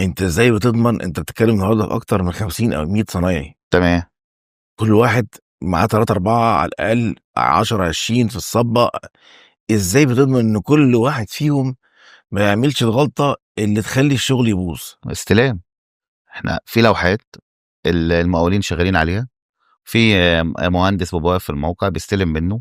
أنت إزاي بتضمن أنت بتتكلم النهارده في أكتر من 50 أو 100 صنايعي، تمام. كل واحد معاه 3، 4 على الأقل 10، 20 في الصَّبّة، إزاي بتضمن إن كل واحد فيهم ما يعملش الغلطة اللي تخلّي الشغل يبوظ؟ استلام. إحنا في لوحات المقاولين شغالين عليها، في مهندس بيبقى واقف في الموقع بيستلم منه،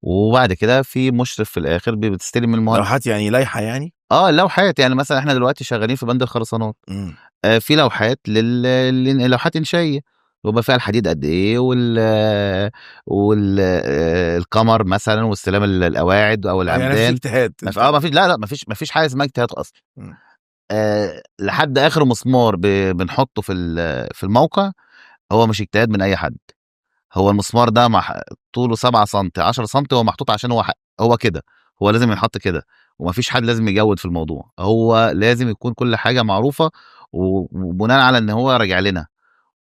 وبعد كده في مشرف في الآخر بتستلم من المهندس. لوحات يعني لايحة يعني؟ اللوحات يعني مثلًا إحنا دلوقتي شغالين في بند الخرسانات، إمم. في لوحات لوحات إنشائية، بيبقى فيها الحديد قد إيه الكَمَر مثلًا واستلام القواعد أو يعني ما فيش العمدان. اجتهاد ما ف أنت. ما فيش، لا، لأ، ما فيش حاجة اسمها اجتهاد أصلًا. إمم. لحد آخر مسمار بنحطه في الموقع، هو مش اجتهاد من أي حد. هو المسمار ده طوله 7 سنتي، 10 سنتي، هو محطوط عشان هو كده، هو لازم ينحط كده، وما فيش حد لازم يجوّد في الموضوع، هو لازم يكون كل حاجة معروفة، وبناءً على إن هو راجع لنا،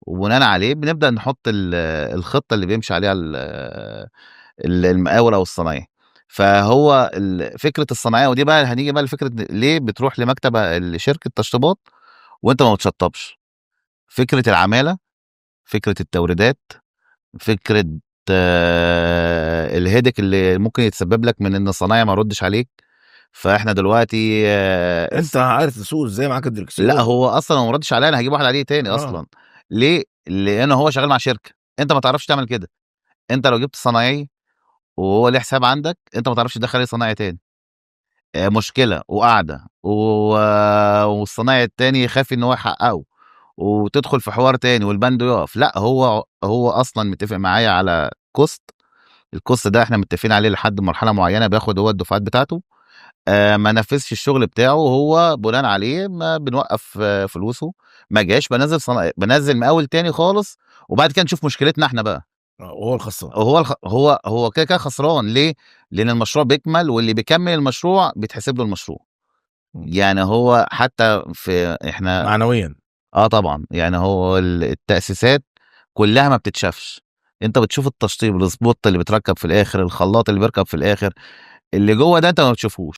وبناءً عليه بنبدأ نحط الخطة اللي بيمشي عليها المقاول أو الصنايعي. فهو فكرة الصنايعية، ودي بقى هنيجي بقى لفكرة ليه بتروح لمكتب لشركة تشطيبات وأنت ما بتشطّبش. فكرة العمالة، فكرة التوريدات، فكرة الheadache اللي ممكن يتسبب لك من إن الصنايعي ما يردش عليك. فإحنا دلوقتي أنت عارف تسوق إزاي، معاك لأ، الدركسيون. هو أصلًا لو ما ردش عليَّ أنا هاجيب واحد عليه تاني آه. أصلًا. ليه؟ لإن هو شغال مع شركة، أنت ما تعرفش تعمل كده. أنت لو جبت صنايعي وهو ليه حساب عندك، أنت ما تعرفش تدخّل عليه صنايعي تاني. مشكلة وقاعدة والصنايعي التاني خايف إن هو يحققه، وتدخل في حوار تاني والبند يقف. لأ، هو أصلًا متفق معايا على cost. الcost ده إحنا متفقين عليه لحد مرحلة معيّنة، بياخد هو الدفعات بتاعته. ما نفّذش الشغل بتاعه، هو بناءً عليه ما بنوقّف فلوسه. ما جاش بانزّل مقاول تاني خالص، وبعد كده نشوف مشكلتنا إحنا بقى. وهو الخسران. هو كده، كده خسران ليه؟ لإن المشروع بيكمل، واللي بيكمّل المشروع بيتحسب له المشروع. إمم. يعني هو حتى إحنا معنويًا. طبعًا. يعني هو التأسيسات كلّها ما بتتشافش. أنت بتشوف التشطيب، السبوت اللي بيتركب في الآخر، الخلاط اللي بيركب في الآخر، اللي جوّه ده أنت ما بتشوفوش.